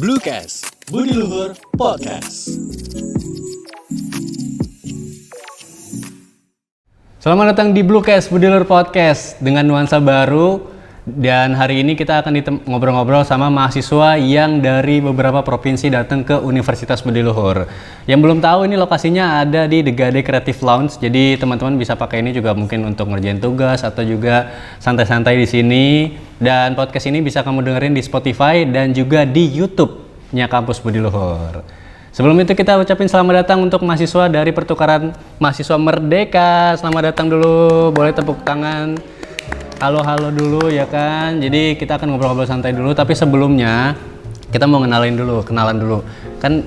Bluecast, Budi Luhur Podcast. Selamat datang di Bluecast, Budi Luhur Podcast dengan nuansa baru. Dan hari ini kita akan ngobrol-ngobrol sama mahasiswa yang dari beberapa provinsi datang ke Universitas Budi Luhur. Yang belum tahu, ini lokasinya ada di The Gade Creative Lounge. Jadi teman-teman bisa pakai ini juga mungkin untuk ngerjain tugas atau juga santai-santai di sini. Dan podcast ini bisa kamu dengerin di Spotify dan juga di YouTube-nya Kampus Budi Luhur. Sebelum itu kita ucapin selamat datang untuk mahasiswa dari Pertukaran Mahasiswa Merdeka. Selamat datang dulu, boleh tepuk tangan. Halo dulu ya kan. Jadi kita akan ngobrol-ngobrol santai dulu, tapi sebelumnya kita mau kenalan dulu. Kan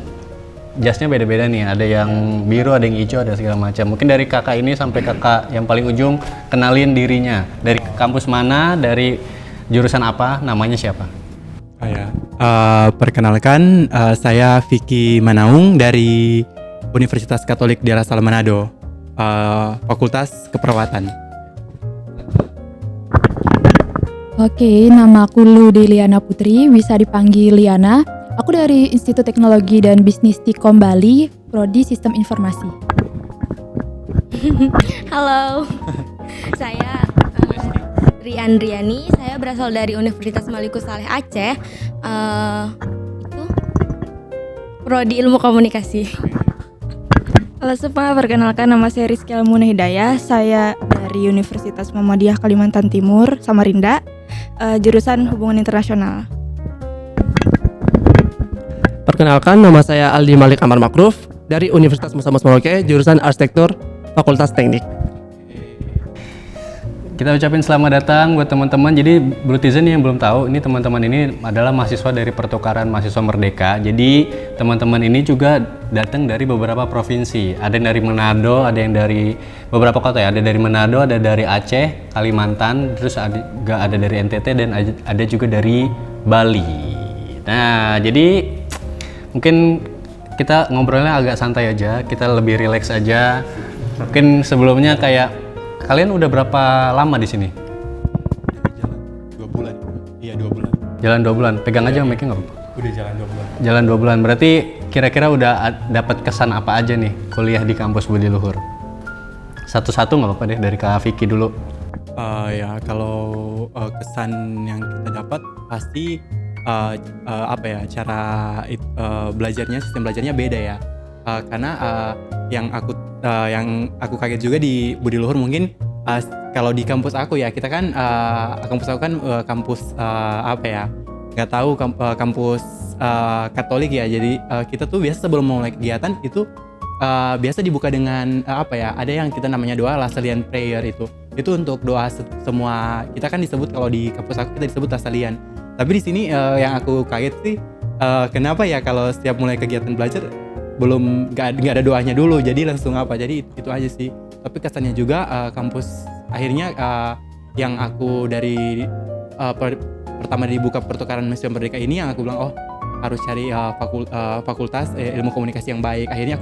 jasnya beda-beda nih, ada yang biru, ada yang hijau, ada segala macam. Mungkin dari kakak ini sampai kakak yang paling ujung kenalin dirinya. Dari kampus mana, dari jurusan apa, namanya siapa? Perkenalkan, saya Vicky Manaung dari Universitas Katolik Daerah Salam Manado, Fakultas Keperawatan. Oke, nama aku Lude Liana Putri, bisa dipanggil Liana. Aku dari Institut Teknologi dan Bisnis Tikom Bali, Prodi Sistem Informasi. Halo, saya Rian Riani. Saya berasal dari Universitas Maliku Saleh Aceh. Itu Prodi Ilmu Komunikasi. Halo semua, perkenalkan nama saya Rizky Almuna Hidayah. Saya dari Universitas Muhammadiyah Kalimantan Timur, Samarinda, jurusan Hubungan Internasional. Perkenalkan, nama saya Aldi Malik Amar Makruf dari Universitas Musa Mas Merauke, jurusan Arsitektur, Fakultas Teknik. Kita ucapin selamat datang buat teman-teman. Jadi Bluetizen yang belum tahu, ini teman-teman ini adalah mahasiswa dari Pertukaran Mahasiswa Merdeka. Jadi teman-teman ini juga datang dari beberapa provinsi. Ada yang dari Manado, ada yang dari beberapa kota ya. Ada dari Manado, ada dari Aceh, Kalimantan, terus ada dari NTT dan ada juga dari Bali. Nah, jadi mungkin kita ngobrolnya agak santai aja, kita lebih rileks aja. Mungkin sebelumnya kayak kalian udah berapa lama di sini? Jalan 2 bulan. Iya, 2 bulan. Jalan 2 bulan. Pegang aja mic-nya nggak apa-apa. Udah jalan 2 bulan. Jalan 2 bulan. Berarti kira-kira udah dapat kesan apa aja nih kuliah di kampus Budi Luhur? Satu-satu nggak apa-apa deh, dari Kak Vicky dulu. Kalau kesan yang kita dapat pasti cara belajarnya, sistem belajarnya beda ya. Karena yang aku kaget juga di Budi Luhur mungkin kalau di kampus aku ya, kita kan kampus aku kan kampus nggak tahu kampus Katolik ya. Jadi kita tuh biasa sebelum mulai kegiatan itu biasa dibuka dengan ada yang kita namanya doa Lasallian prayer. Itu untuk doa semua. Kita kan disebut, kalau di kampus aku kita disebut Lasallian. Tapi di sini yang aku kaget sih kenapa ya kalau setiap mulai kegiatan belajar belum nggak ada doanya dulu, jadi langsung jadi itu aja sih. Tapi kesannya juga kampus akhirnya yang aku dari pertama dibuka Pertukaran Mahasiswa Merdeka ini, yang aku bilang harus cari fakultas ilmu komunikasi yang baik. Akhirnya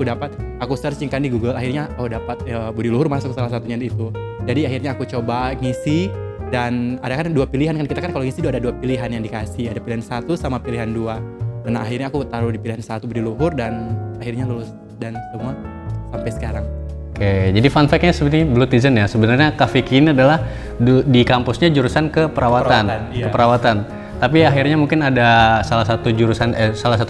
aku searching kan di Google, akhirnya dapat Budi Luhur masuk salah satunya itu. Jadi akhirnya aku coba ngisi, dan ada kan 2 pilihan kan, kita kan kalau ngisi ada 2 pilihan yang dikasih, ada pilihan 1 sama pilihan 2. Dan akhirnya aku taruh di pilihan 1 Budi Luhur, dan akhirnya lulus dan semua sampai sekarang. Oke, jadi fun fact-nya seperti Bluetizen ya. Sebenarnya Kak Vicky ini adalah di kampusnya jurusan keperawatan. Iya. Keperawatan. Tapi akhirnya mungkin ada salah satu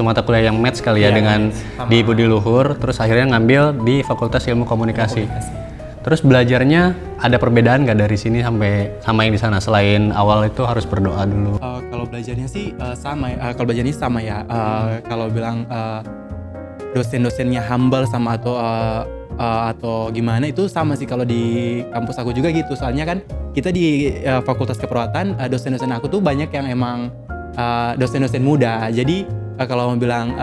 mata kuliah yang match kali ya dengan di Budi Luhur, terus akhirnya ngambil di Fakultas Ilmu Komunikasi. Terus belajarnya ada perbedaan nggak dari sini sama yang di sana, selain awal itu harus berdoa dulu? Kalau belajarnya sih sama ya. Kalau bilang dosen-dosennya humble sama atau gimana, itu sama sih kalau di kampus aku juga gitu. Soalnya kan kita di Fakultas Keperawatan, dosen-dosen aku tuh banyak yang emang dosen-dosen muda. Jadi kalau mau bilang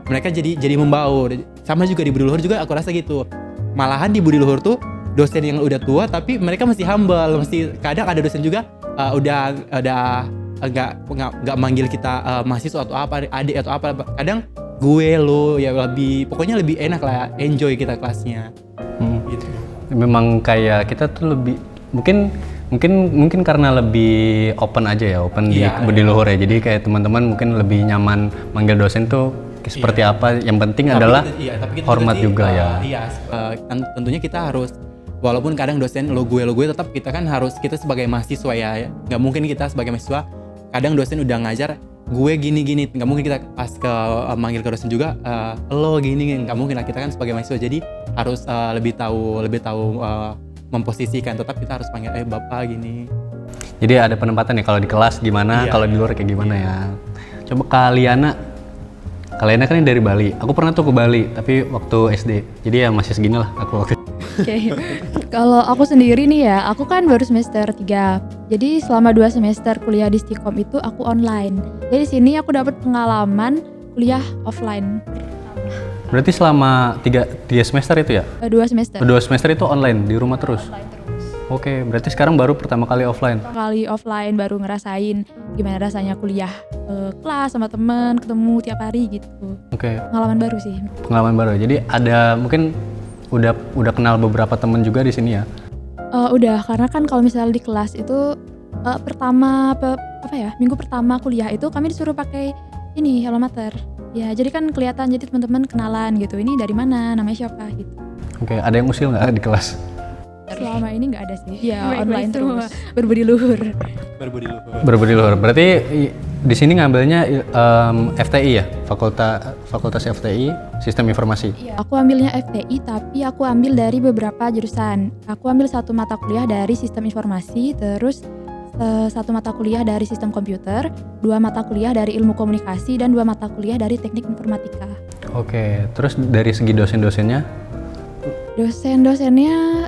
mereka jadi membaur. Sama juga di Budi Luhur juga aku rasa gitu. Malahan di Budi Luhur tuh dosen yang udah tua tapi mereka masih humble. Kadang ada dosen juga udah nggak manggil kita mahasiswa atau adik atau apa. Kadang lo ya pokoknya lebih enak lah, enjoy kita kelasnya. Gitu. Memang kayak kita tuh lebih mungkin Mungkin karena lebih open aja ya, open di Budi Luhur ya. Jadi kayak teman-teman mungkin lebih nyaman manggil dosen tuh seperti apa. Yang penting adalah tapi kita hormat juga ya. Iya, kan tentunya kita harus, walaupun kadang dosen lo gue tetap kita kan harus, kita sebagai mahasiswa ya. Nggak mungkin kita sebagai mahasiswa kadang dosen udah ngajar gue gini, nggak mungkin kita pas ke manggil ke dosen juga lo gini, nggak mungkin lah. Kita kan sebagai mahasiswa jadi harus lebih tahu memposisikan, tetap kita harus panggil bapak gini. Jadi ada penempatan ya, kalau di kelas gimana, kalau di luar kayak gimana ya. Coba Kaliana kan dari Bali. Aku pernah tuh ke Bali, tapi waktu SD. Jadi ya masih segini lah aku waktu. Oke. Kalau aku sendiri nih ya, aku kan baru semester 3. Jadi selama 2 semester kuliah di Stikom itu aku online. Jadi di sini aku dapat pengalaman kuliah offline. Berarti selama 3 semester itu ya? 2 semester. 2 semester itu online, di rumah terus? Oke, berarti sekarang baru pertama kali offline? Kali offline baru ngerasain gimana rasanya kuliah kelas sama temen, ketemu tiap hari gitu. Oke. Pengalaman baru sih. Pengalaman baru, jadi ada mungkin udah kenal beberapa temen juga di sini ya? Udah, karena kan kalau misalnya di kelas itu minggu pertama kuliah itu kami disuruh pakai ini alma mater. Ya, jadi kan kelihatan, jadi teman-teman kenalan gitu. Ini dari mana, namanya siapa gitu. Oke, ada yang usil nggak di kelas? Selama ini nggak ada sih. Ya, online terus. Berbudi luhur. Berbudi luhur. Berarti di sini ngambilnya FTI ya? Fakultas FTI, Sistem Informasi. Iya, aku ambilnya FTI, tapi aku ambil dari beberapa jurusan. Aku ambil 1 mata kuliah dari Sistem Informasi, terus 1 mata kuliah dari Sistem Komputer, 2 mata kuliah dari Ilmu Komunikasi, dan 2 mata kuliah dari Teknik Informatika. Oke, terus dari segi dosen-dosennya? Dosen-dosennya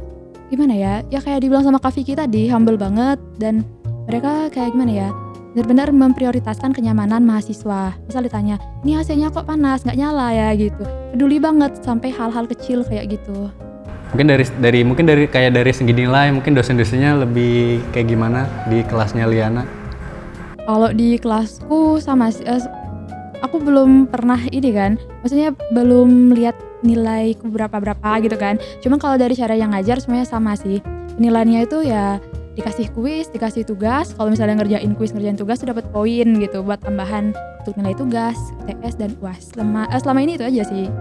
gimana ya? Ya kayak dibilang sama Kak Vicky tadi, humble banget, dan mereka kayak gimana ya? Benar-benar memprioritaskan kenyamanan mahasiswa. Misal ditanya, ini AC-nya kok panas, nggak nyala ya gitu. Peduli banget sampai hal-hal kecil kayak gitu. Mungkin dari segi nilai, mungkin dosen-dosennya lebih kayak gimana di kelasnya Liana? Kalau di kelasku sama aku belum pernah ini kan, maksudnya belum lihat nilaiku berapa gitu kan. Cuma kalau dari cara yang ngajar semuanya sama sih. Penilaiannya itu ya dikasih kuis, dikasih tugas. Kalau misalnya ngerjain kuis, ngerjain tugas tuh dapat poin gitu buat tambahan untuk nilai tugas, TS dan UAS. Selama ini itu aja sih.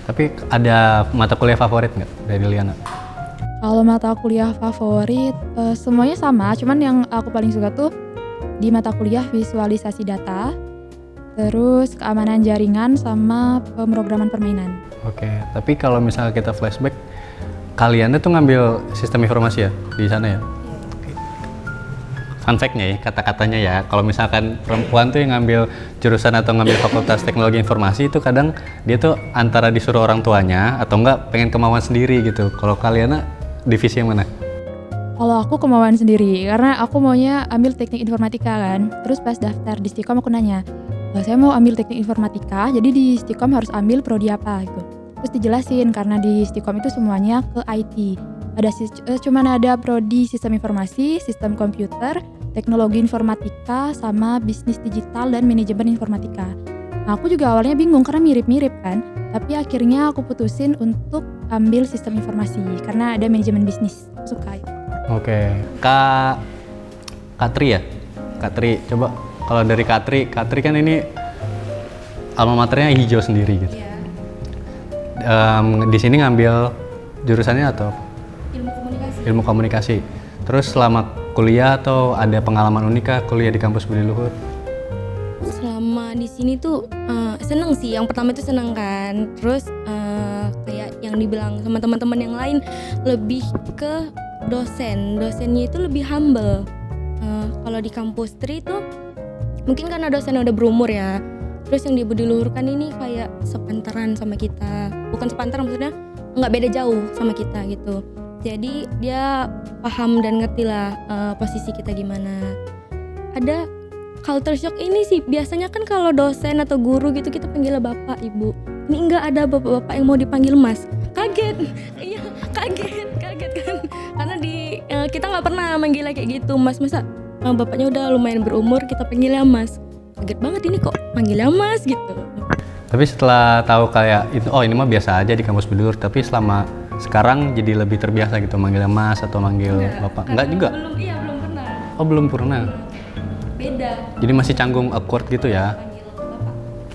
Tapi ada mata kuliah favorit nggak dari Liana? Kalau mata kuliah favorit semuanya sama, cuman yang aku paling suka tuh di mata kuliah visualisasi data, terus keamanan jaringan sama pemrograman permainan. Oke, tapi kalau misalnya kita flashback, kalian tuh ngambil sistem informasi ya di sana ya? Fun fact-nya ya, kata-katanya ya, kalau misalkan perempuan tuh yang ngambil jurusan atau ngambil fakultas teknologi informasi itu kadang dia tuh antara disuruh orang tuanya atau enggak pengen kemauan sendiri gitu. Kalau kalian divisi yang mana? Kalau aku kemauan sendiri, karena aku maunya ambil teknik informatika kan. Terus pas daftar di Stikom aku nanya, saya mau ambil teknik informatika, jadi di Stikom harus ambil prodi apa gitu. Terus dijelasin karena di Stikom itu semuanya ke IT. Cuman ada prodi sistem informasi, sistem komputer, teknologi informatika, sama bisnis digital dan manajemen informatika. Nah, aku juga awalnya bingung karena mirip-mirip kan, tapi akhirnya aku putusin untuk ambil sistem informasi karena ada manajemen bisnis. Aku suka itu. Oke, Kak Tri ya? Kak Tri, coba kalau dari Kak Tri kan ini alma maternya hijau sendiri gitu. Di sini ngambil jurusannya atau? Ilmu komunikasi. Terus selama kuliah atau ada pengalaman unik kah kuliah di kampus Budi Luhur? Selama di sini tuh seneng sih. Yang pertama itu seneng kan. Terus kayak yang dibilang sama teman-teman yang lain, lebih ke dosennya itu lebih humble. Kalau di kampus Tri tuh mungkin karena dosennya udah berumur ya. Terus yang di Budi Luhur kan ini kayak sepantaran sama kita. Bukan sepantaran, maksudnya nggak beda jauh sama kita gitu. Jadi dia paham dan ngerti lah posisi kita gimana. Ada culture shock ini sih, biasanya kan kalau dosen atau guru gitu kita panggilnya bapak, ibu. Ini enggak ada bapak-bapak yang mau dipanggil mas. Kaget, iya kaget kan. Karena kita nggak pernah manggilnya kayak gitu, mas. Masa bapaknya udah lumayan berumur kita panggilnya mas. Kaget banget ini kok manggilnya mas gitu. Tapi setelah tahu kayak itu, oh ini mah biasa aja di kampus Budi Luhur. Tapi selama sekarang jadi lebih terbiasa gitu manggilnya mas atau manggil bapak. Enggak juga? Belum Oh belum purna. Beda. Jadi masih canggung awkward gitu ya?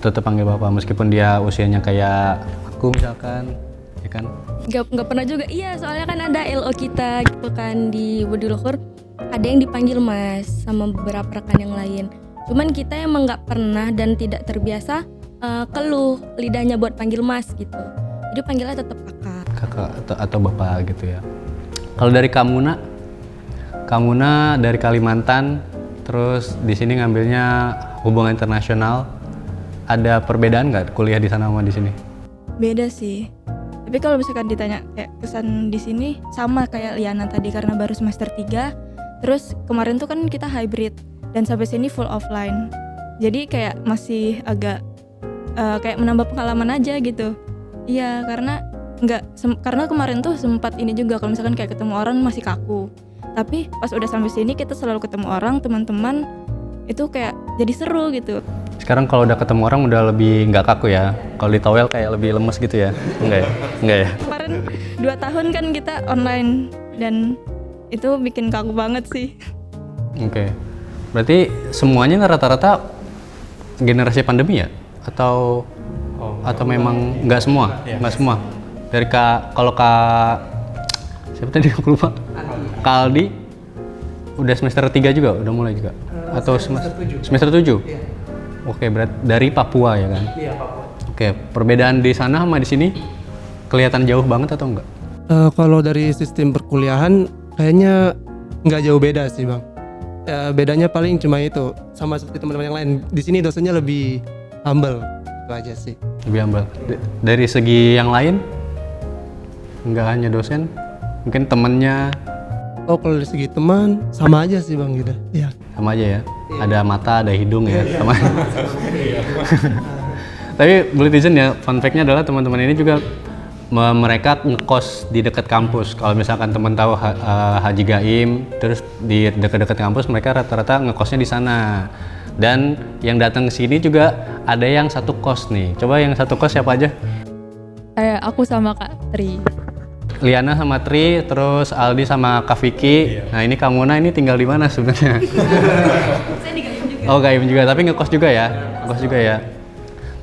Tetap panggil bapak meskipun dia usianya kayak aku misalkan, ya kan? Nggak pernah juga. Iya, soalnya kan ada LO kita gitu kan di Budi Luhur. Ada yang dipanggil Mas sama beberapa rekan yang lain. Cuman kita emang nggak pernah dan tidak terbiasa keluh lidahnya buat panggil Mas gitu. Jadi panggilnya tetap kakak. Kakak atau bapak gitu ya. Kalau dari Kamuna dari Kalimantan, terus di sini ngambilnya hubungan internasional. Ada perbedaan nggak kuliah di sana sama di sini? Beda sih. Tapi kalau misalkan ditanya kayak kesan di sini sama kayak Liana tadi karena baru semester 3. Terus kemarin tuh kan kita hybrid dan sampai sini full offline. Jadi kayak masih agak kayak menambah pengalaman aja gitu. Iya, karena karena kemarin tuh sempat ini juga kalau misalkan kayak ketemu orang masih kaku. Tapi pas udah sampai sini kita selalu ketemu orang, teman-teman itu kayak jadi seru gitu. Sekarang kalau udah ketemu orang udah lebih nggak kaku ya. Kalau di towel kayak lebih lemes gitu ya. Enggak ya? Enggak ya? Kemarin 2 tahun kan kita online dan itu bikin kaku banget sih. Oke. Berarti semuanya rata-rata generasi pandemi ya? Atau memang nggak semua? Nggak semua. Dari kalau siapa tadi aku lupa? Kak Aldi udah semester 3 juga, udah mulai juga? Atau semester 7? Oke, berarti dari Papua ya kan? Iya, Papua. Oke, perbedaan di sana sama di sini kelihatan jauh banget atau enggak? Kalau dari sistem perkuliahan kayaknya nggak jauh beda sih bang. Bedanya paling cuma itu, sama seperti teman-teman yang lain. Di sini dosennya lebih humble, itu aja sih. Lebih humble. Dari segi yang lain, nggak hanya dosen, mungkin temennya. Oh kalau dari segi teman sama aja sih bang gitu. Iya. Sama aja ya. Ada mata, ada hidung ya, sama. Tapi boleh izin ya, fun fact-nya adalah teman-teman ini juga mereka ngekos di dekat kampus. Kalau misalkan teman tahu Haji Gaim, terus di dekat-dekat kampus mereka rata-rata ngekosnya di sana. Dan yang datang ke sini juga ada yang satu kos nih. Coba yang satu kos siapa aja? Aku sama Kak Tri. Liana sama Tri, terus Aldi sama Kak Vicky. Nah ini Kamuna ini tinggal di mana sebenarnya? Saya di Gaim juga. Oh Gaim juga, tapi ngekos juga ya? Ngekos juga ya?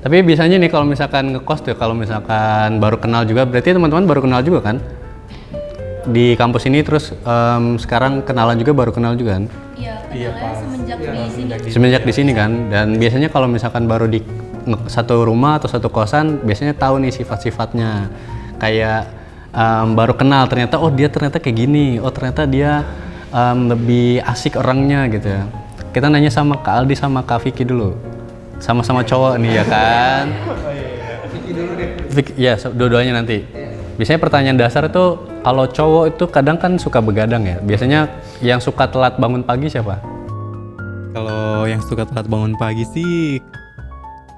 Tapi biasanya nih kalau misalkan ngekos tuh, kalau misalkan baru kenal juga, berarti teman-teman baru kenal juga kan? Di kampus ini terus sekarang kenalan juga, baru kenal juga kan? Iya, kenalnya semenjak di sini. Semenjak di sini kan? Dan biasanya kalau misalkan baru di satu rumah atau satu kosan, biasanya tahu nih sifat-sifatnya. Kayak baru kenal ternyata, oh dia ternyata kayak gini, oh ternyata dia lebih asik orangnya gitu ya. Kita nanya sama Kak Aldi sama Kak Vicky dulu. Sama-sama cowok nih ya kan? Vicky dulu deh. Ya, dua-duanya nanti. Biasanya pertanyaan dasar itu kalau cowok itu kadang kan suka begadang ya. Biasanya yang suka telat bangun pagi siapa? Kalau yang suka telat bangun pagi sih,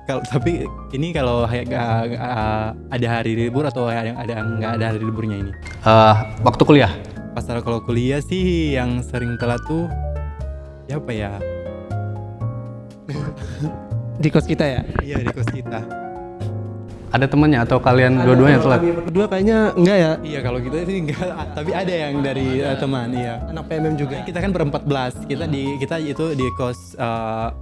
tapi ini kalau ada hari libur atau nggak ada hari liburnya ini? Waktu kuliah. Kalau kuliah sih yang sering telat tuh siapa ya? Di kos kita ya? Iya di kos kita. Ada temannya atau kalian dua-duanya telat? Berdua kayaknya enggak ya? Iya kalau kita sih enggak, tapi ada yang dari teman iya. Anak PMM juga. Kita kan ber-14. Kita itu di kos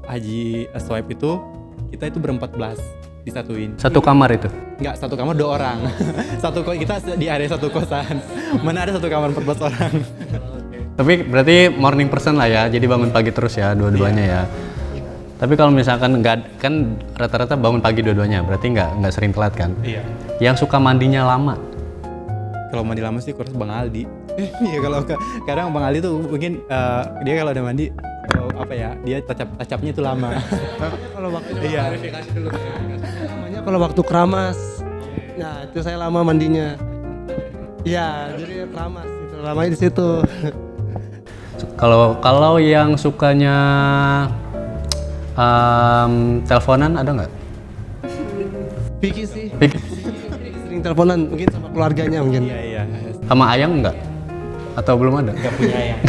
Haji Swipe itu kita itu ber-14 disatuin. Satu kamar itu? Enggak, satu kamar 2 orang. Kita di area satu kosan. Mana ada satu kamar 14 orang. Tapi berarti morning person lah ya, jadi bangun pagi terus ya dua-duanya ya. Tapi kalau misalkan nggak, kan rata-rata bangun pagi dua-duanya, berarti nggak sering telat kan? Iya. Yang suka mandinya lama? Kalau mandi lama sih kurang Bang Aldi. Iya kalau kadang Bang Aldi tuh mungkin dia kalau udah mandi dia tacapnya itu lama. Kalau waktu iya. verifikasi dulu. Namanya kalau waktu keramas. Nah, itu saya lama mandinya. Iya, jadi keramas itu. Lamanya di situ. Kalau yang sukanya teleponan ada nggak? Vicky sih. Sering teleponan mungkin sama keluarganya mungkin. Iya. Sama Ayang nggak? Atau belum ada? Gak punya Ayang.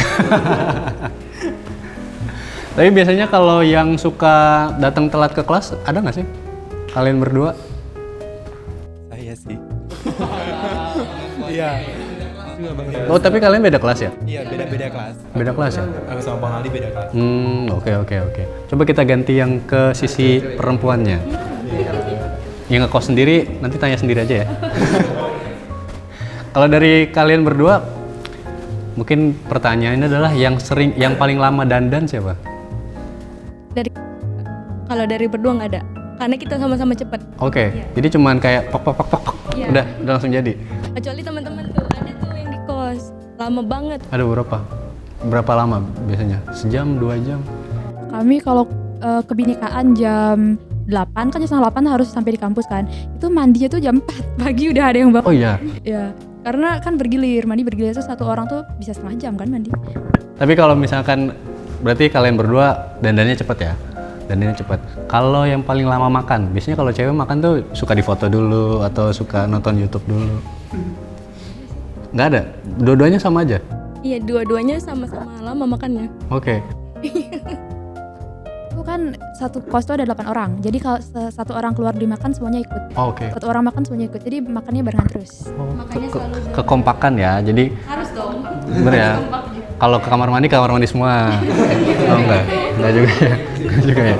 Tapi biasanya kalau yang suka datang telat ke kelas ada nggak sih? Kalian berdua? Saya sih. Iya. juga Bang. Oh, tapi kalian beda kelas ya? Iya, beda kelas. Beda kelas ya? Aku sama Bang Ali beda kelas. Oke. Coba kita ganti yang ke sisi perempuannya. Yang ngekos sendiri, nanti tanya sendiri aja ya. Kalau dari kalian berdua, mungkin pertanyaannya adalah yang paling lama dandan siapa? Kalau dari berdua nggak ada, karena kita sama-sama cepet. Oke, jadi cuman kayak pok, Iya. udah langsung jadi. Kecuali teman-teman tuh ada tuh yang di kos lama banget. Ada berapa? Berapa lama biasanya? Sejam, 2 jam? Kami kalau kebinekaan jam 8 kan jam setengah 8 harus sampai di kampus kan. Itu mandinya tuh jam 4 pagi udah ada yang bangun. Oh iya. Ya, karena kan mandi bergilir tuh satu orang tuh bisa setengah jam kan mandi. Tapi kalau misalkan berarti kalian berdua dandannya cepet ya? Dandannya cepet. Kalau yang paling lama makan, biasanya kalau cewek makan tuh suka difoto dulu atau suka nonton YouTube dulu. Nggak ada? Dua-duanya sama aja? Iya, dua-duanya sama-sama lama makannya. Oke. Itu kan satu kos tuh ada 8 orang. Jadi kalau satu orang keluar dimakan semuanya ikut. Oh, oke. Satu orang makan semuanya ikut. Jadi makannya barengan terus. Kekompakan ya, jadi Harus dong. bener ya. Kalau ke kamar mandi semua. Oh enggak juga ya. Enggak juga ya.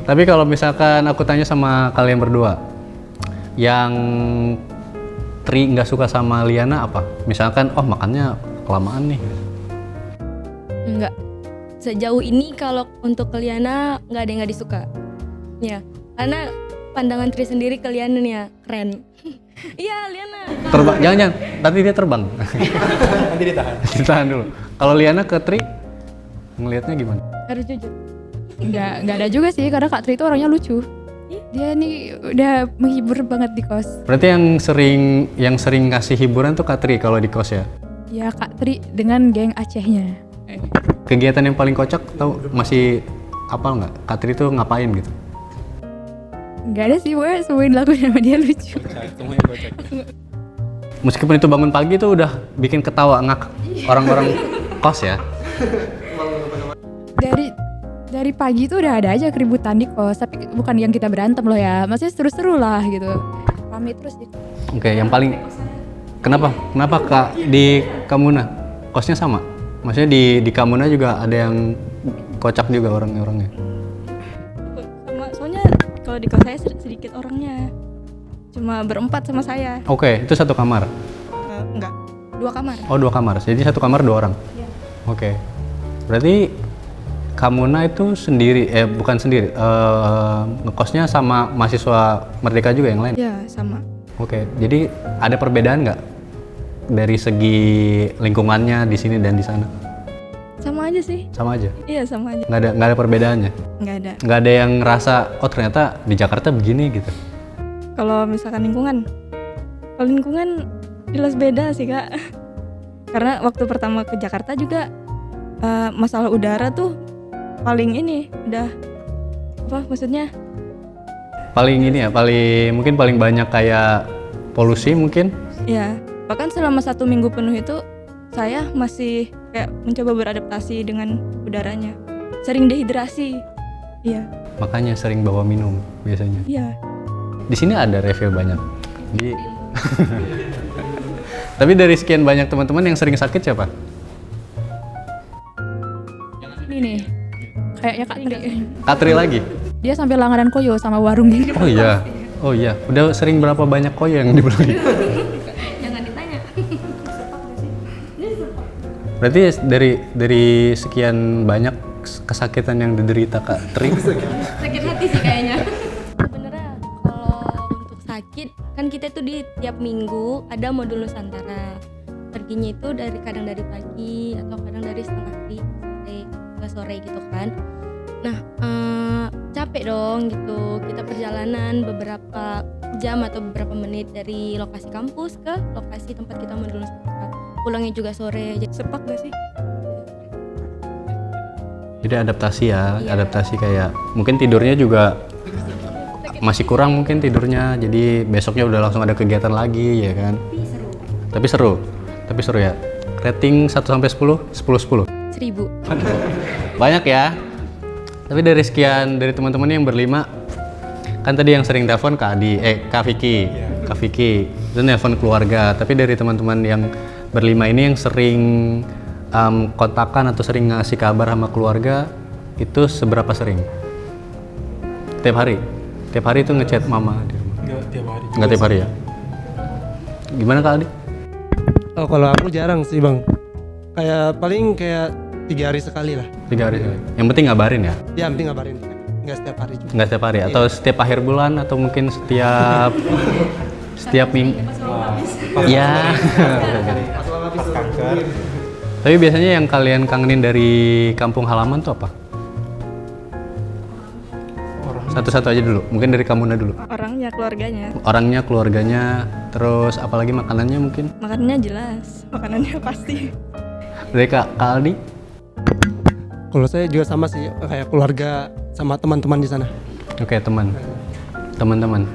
Tapi kalau misalkan aku tanya sama kalian berdua, yang Tri nggak suka sama Liana apa? Misalkan, makannya kelamaan nih. Enggak. Sejauh ini kalau untuk ke Liana nggak ada yang nggak disuka. Ya, karena pandangan Tri sendiri ke Liana nih ya keren. Iya, Liana. Terbang, jangan. Nanti dia terbang. Nanti ditahan. Ditahan dulu. Kalau Liana ke Tri, ngelihatnya gimana? Harus jujur. Nggak ada juga sih karena Kak Tri itu orangnya lucu. Dia nih udah menghibur banget di kos. Berarti yang sering kasih hiburan tuh Kak Tri kalau di kos ya? Ya Kak Tri dengan geng Acehnya. Kegiatan yang paling kocak tau masih apal nggak? Kak Tri tuh ngapain gitu? Nggak ada sih, pokoknya semua yang dilakuin sama dia lucu. Semuanya kocak. Meskipun itu bangun pagi tuh udah bikin ketawa ngakak orang-orang kos ya? Dari pagi tuh udah ada aja keributan di kos, tapi bukan yang kita berantem loh ya, maksudnya seru-seru lah gitu, rame terus gitu. Oke, yang paling kenapa Kak di Kamuna kosnya sama? Maksudnya di Kamuna juga ada yang kocak juga orangnya. Soalnya kalau di kos saya sedikit orangnya, cuma berempat sama saya. Oke, itu satu kamar? Enggak, 2 kamar. Oh, 2 kamar, jadi satu kamar 2 orang? Iya. Oke, berarti Kamuna itu bukan sendiri, ngekosnya sama mahasiswa Merdeka juga yang lain? Ya, sama. Oke, jadi ada perbedaan nggak dari segi lingkungannya di sini dan di sana? Sama aja sih. Sama aja? Iya, sama aja. Nggak ada perbedaannya? Nggak ada. Nggak ada yang ngerasa, oh ternyata di Jakarta begini gitu? Kalau misalkan lingkungan, jelas beda sih Kak. Karena waktu pertama ke Jakarta juga masalah udara tuh paling ini udah apa maksudnya? Paling ini ya, mungkin paling banyak kayak polusi mungkin? Ya, bahkan selama 1 minggu penuh itu saya masih kayak mencoba beradaptasi dengan udaranya. Sering dehidrasi. Iya. Makanya sering bawa minum biasanya. Iya. Di sini ada refill banyak. Tapi dari sekian banyak teman-teman yang sering sakit siapa? Ini nih, kayaknya Kak Tri. Kak Tri lagi? Dia sampai langganan koyo sama warung gitu. Oh iya. Udah sering berapa banyak koyo yang dibeli? Jangan ditanya. Berarti dari sekian banyak kesakitan yang diderita Kak Tri? Sakit hati sih kayaknya. Sebenarnya kalau untuk sakit kan kita tuh di tiap minggu ada modul Nusantara. Perginya itu kadang dari pagi atau kadang dari setengah hari sampai ke sore gitu kan. Nah, capek dong gitu. Kita perjalanan beberapa jam atau beberapa menit dari lokasi kampus ke lokasi tempat kita modul Nusantara. Pulangnya juga sore. Jadi Sepak gak sih? Jadi adaptasi ya, adaptasi kayak mungkin tidurnya juga masih kurang mungkin tidurnya, jadi besoknya udah langsung ada kegiatan lagi ya kan. Tapi seru ya. Rating 1 sampai 10, 10. 1000. Banyak ya. Tapi dari teman-teman yang berlima, kan tadi yang sering telepon Kak Vicky. itu nelpon keluarga. Tapi dari teman-teman yang berlima ini yang sering kontakan atau sering ngasih kabar sama keluarga itu seberapa sering? Tiap hari? Tiap hari itu ngechat mama di rumah? Nggak tiap hari ya? Gimana Kak Aldi? Oh kalau aku jarang sih bang, kayak paling kayak 3 hari sekali lah. 3 hari sekali. Yang penting ngabarin ya? Ya yang penting ngabarin, nggak setiap hari juga. Nggak setiap hari? Atau setiap akhir bulan atau mungkin setiap minggu? Ya. Pas kanker. Tapi biasanya yang kalian kangenin dari kampung halaman tuh apa? Satu-satu aja dulu, mungkin dari kamunya dulu. Orangnya, keluarganya. Orangnya, keluarganya, terus apalagi makanannya mungkin? Makanannya jelas, makanannya pasti. Dari Kak Aldi? Kalau saya juga sama sih, kayak keluarga sama teman-teman di sana. Oke, teman-teman.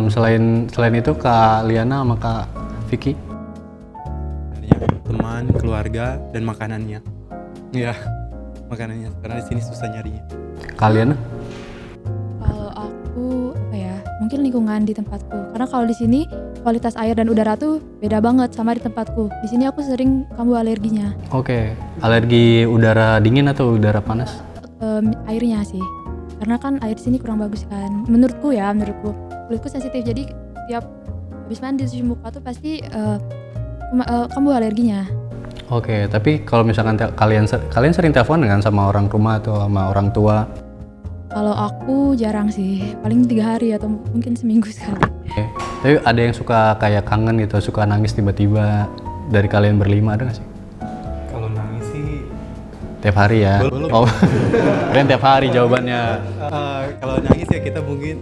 Selain itu Kak Liana sama Kak Vicky? Teman, keluarga, dan makanannya. Iya, makanannya. Karena di sini susah nyarinya. Kalian? Kalau aku apa ya? Mungkin lingkungan di tempatku. Karena kalau di sini kualitas air dan udara tuh beda banget sama di tempatku. Di sini aku sering kambuh alerginya. Oke. Alergi udara dingin atau udara panas? Airnya sih. Karena kan air di sini kurang bagus kan. Menurutku kulitku sensitif. Jadi tiap habis mandi cuci muka tuh pasti kambuh alerginya. Oke, tapi kalau misalkan kalian sering telepon dengan sama orang rumah atau sama orang tua? Kalau aku jarang sih, paling 3 hari atau mungkin seminggu sekali. Oke. Tapi ada yang suka kayak kangen gitu, suka nangis tiba-tiba dari kalian berlima, ada nggak sih? Kalau nangis sih Tiap hari ya? Belum. Oh, kalian tiap hari jawabannya. kalau nangis ya kita mungkin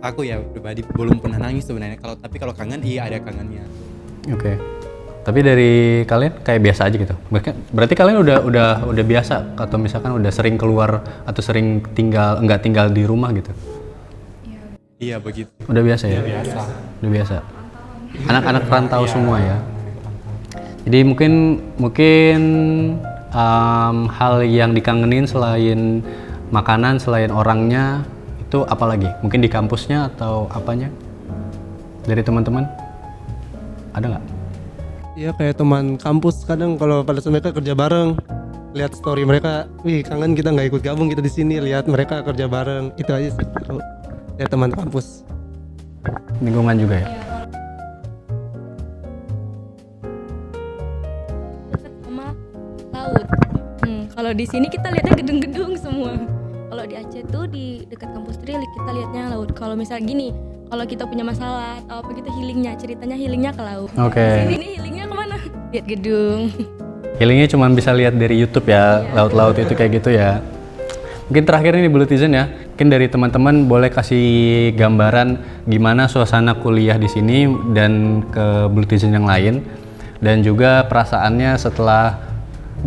aku ya pribadi belum pernah nangis sebenarnya. Tapi kalau kangen iya ada kangennya. Oke. Tapi dari kalian kayak biasa aja gitu. Berarti kalian udah biasa atau misalkan udah sering keluar atau sering nggak tinggal di rumah gitu? Iya begitu. Udah biasa ya? Biasa. Udah biasa. Anak-anak rantau semua ya. Jadi mungkin hal yang dikangenin selain makanan, selain orangnya itu apa lagi? Mungkin di kampusnya atau apanya? Dari teman-teman? Ada nggak? Iya kayak teman kampus kadang kalau pada saat mereka kerja bareng, lihat story mereka, wih kangen kita nggak ikut gabung kita di sini, lihat mereka kerja bareng, itu aja sih. Ya teman kampus. Lingkungan juga ya? Dekat sama laut. Kalau di sini kita lihatnya gedung-gedung semua. Kalau di Aceh tuh di dekat kampus Tri kita lihatnya laut. Kalau misal gini, kalau kita punya masalah atau apa gitu ceritanya healingnya ke laut. Oke. Di sini healingnya kemana? Lihat gedung. Healingnya cuma bisa lihat dari YouTube ya, laut-laut itu kayak gitu ya. Mungkin terakhir ini Bluetizen ya, mungkin dari teman-teman boleh kasih gambaran gimana suasana kuliah di sini dan ke Bluetizen yang lain, dan juga perasaannya setelah,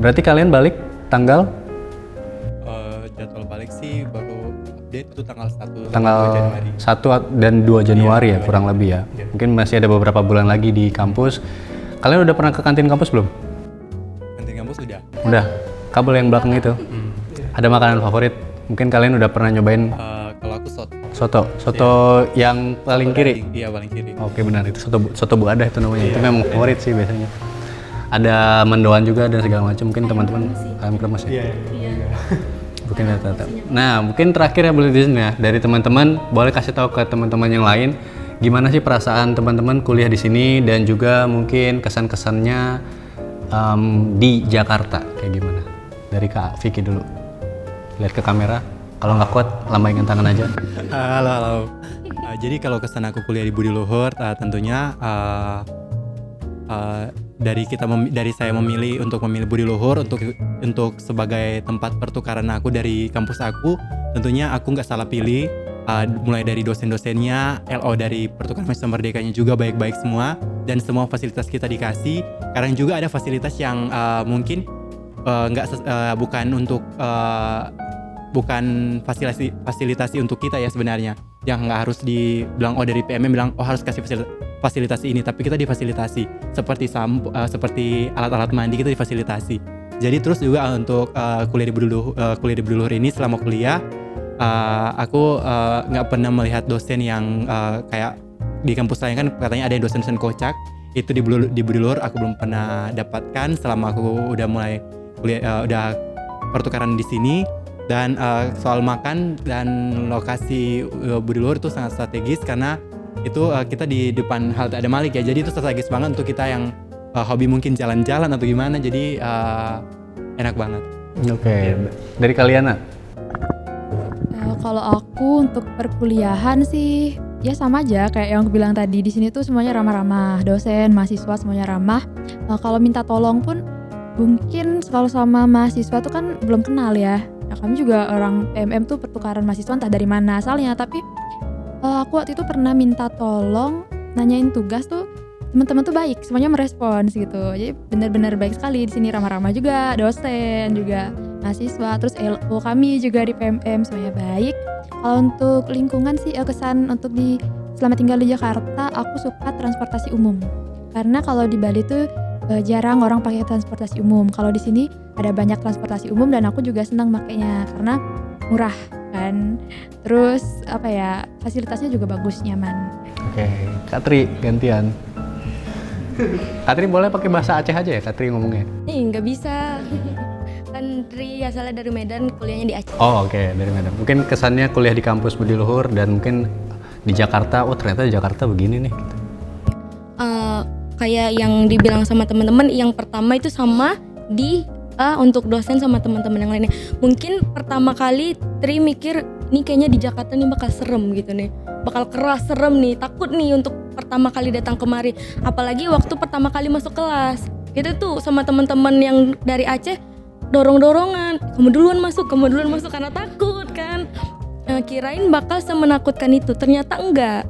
berarti kalian balik tanggal? Jadwal balik sih baru update itu tanggal 1 Tanggal 1 dan 2 Januari ya kurang lebih ya. Mungkin masih ada beberapa bulan lagi di kampus. Kalian udah pernah ke kantin kampus belum? Kantin kampus udah. Udah. Kabel yang belakang itu. Ada makanan favorit? Mungkin kalian udah pernah nyobain Kalau aku soto. Soto yang paling kiri. Iya paling kiri. Oke benar, itu soto Bu Adah itu namanya. Itu memang favorit sih biasanya. Ada mendoan juga dan segala macam. Mungkin teman-teman ayam kremes ya. Mungkin rata-rata. Nah, mungkin terakhir ya Bluetizen ya, dari teman-teman boleh kasih tahu ke teman-teman yang lain gimana sih perasaan teman-teman kuliah di sini dan juga mungkin kesan-kesannya di Jakarta kayak gimana? Dari Kak Vicky dulu. Lihat ke kamera. Kalau nggak kuat, lambaikan tangan aja. Halo. Jadi kalau kesan aku kuliah di Budi Luhur, tentunya dari saya memilih Budi Luhur untuk sebagai tempat pertukaran aku dari kampus aku, tentunya aku nggak salah pilih. Mulai dari dosen-dosennya, LO dari pertukaran mahasiswa merdekanya juga baik-baik semua, dan semua fasilitas kita dikasih. Kadang juga ada fasilitas yang mungkin bukan fasilitasi untuk kita ya sebenarnya, yang nggak harus dibilang dari PMM bilang harus kasih fasilitas ini, tapi kita difasilitasi seperti alat-alat mandi kita difasilitasi. Jadi terus juga untuk kuliah di Budi Luhur ini, selama kuliah aku nggak pernah melihat dosen yang kayak di kampus lain kan katanya ada dosen-dosen kocak. Itu di Budi Luhur aku belum pernah dapatkan selama aku udah mulai kuliah, udah pertukaran di sini. Dan soal makan dan lokasi Budi Luhur itu sangat strategis karena itu kita di depan halte Adam Malik ya. Jadi itu strategis banget untuk kita yang hobi mungkin jalan-jalan atau gimana. Jadi enak banget. Oke. Dari kalian, Nak? Kalau aku untuk perkuliahan sih ya sama aja kayak yang aku bilang tadi, di sini tuh semuanya ramah-ramah, dosen, mahasiswa semuanya ramah. Kalau minta tolong pun mungkin kalau sama mahasiswa tuh kan belum kenal ya. Nah, kami juga orang PMM tuh pertukaran mahasiswa entah dari mana asalnya, tapi aku waktu itu pernah minta tolong nanyain tugas tuh, teman-teman tuh baik, semuanya merespons gitu. Jadi benar-benar baik sekali di sini, ramah-ramah juga, dosen juga, mahasiswa, terus LO kami juga di PMM semuanya baik. Kalau untuk lingkungan sih kesan untuk selama tinggal di Jakarta, aku suka transportasi umum. Karena kalau di Bali tuh jarang orang pakai transportasi umum. Kalau di sini ada banyak transportasi umum dan aku juga senang makainya karena murah kan. Terus fasilitasnya juga bagus, nyaman. Oke, Katri gantian. Katri boleh pakai bahasa Aceh aja ya, Katri ngomongnya? Nggak bisa. Kan Tri asalnya dari Medan, kuliahnya di Aceh. Oh oke, dari Medan. Mungkin kesannya kuliah di kampus Budi Luhur dan mungkin di Jakarta, ternyata di Jakarta begini nih. Gitu. Kayak yang dibilang sama teman-teman, yang pertama itu sama untuk dosen sama teman-teman yang lainnya. Mungkin pertama kali Tri mikir, ini kayaknya di Jakarta nih bakal serem gitu nih. Bakal keras, serem nih, takut nih untuk pertama kali datang kemari. Apalagi waktu pertama kali masuk kelas. Gitu tuh sama teman-teman yang dari Aceh, dorong-dorongan, kamu duluan masuk karena takut kan. Kirain bakal semenakutkan itu, ternyata enggak.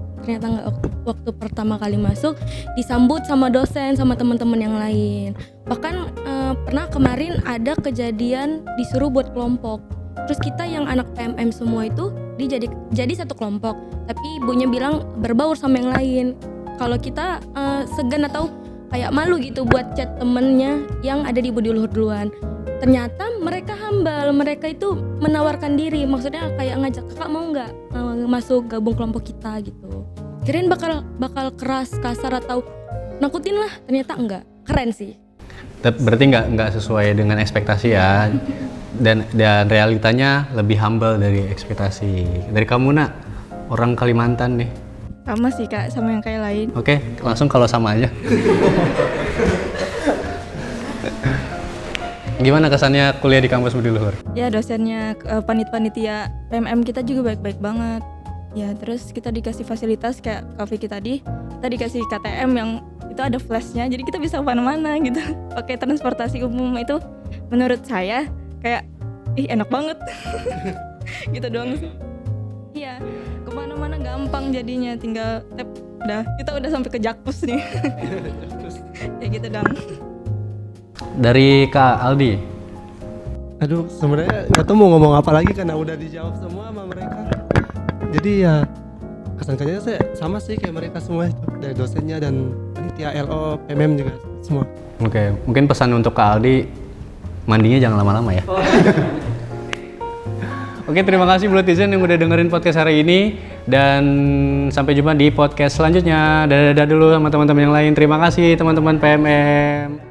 Waktu pertama kali masuk disambut sama dosen sama teman-teman yang lain. Bahkan pernah kemarin ada kejadian disuruh buat kelompok. Terus kita yang anak PMM semua itu jadi satu kelompok. Tapi ibunya bilang berbaur sama yang lain. Kalau kita segan atau kayak malu gitu buat chat temennya yang ada di Budi Luhur duluan. Ternyata mereka humble, mereka itu menawarkan diri, maksudnya kayak ngajak, kakak mau nggak masuk gabung kelompok kita gitu. Kirain bakal keras, kasar atau nakutin lah, ternyata enggak. Keren sih. Berarti nggak sesuai dengan ekspektasi ya, dan realitanya lebih humble dari ekspektasi. Dari kamu, Nak, orang Kalimantan nih. Sama sih Kak, sama yang kayak lain. Oke, langsung kalau sama aja. Gimana kesannya kuliah di kampus Budi Luhur? Ya dosennya, panitia PMM kita juga baik-baik banget. Ya terus kita dikasih fasilitas kayak Kak Vicky tadi, kita dikasih KTM yang itu ada flashnya, jadi kita bisa kemana-mana gitu. Pakai transportasi umum itu menurut saya kayak enak banget. Gitu doang sih. Iya, kemana-mana gampang jadinya, tinggal tap, kita udah sampai ke Jakpus nih. Ya gitu dong. Dari Kak Aldi. Aduh, sebenarnya nggak tahu mau ngomong apa lagi karena udah dijawab semua sama mereka. Jadi ya kesan-kesannya saya sama sih kayak mereka semua itu, dari dosennya dan panitia LO, PMM juga semua. Oke, mungkin pesan untuk Kak Aldi, mandinya jangan lama-lama ya. Oke, terima kasih Blutizen yang udah dengerin podcast hari ini, dan sampai jumpa di podcast selanjutnya. Dadah dulu sama teman-teman yang lain. Terima kasih teman-teman PMM.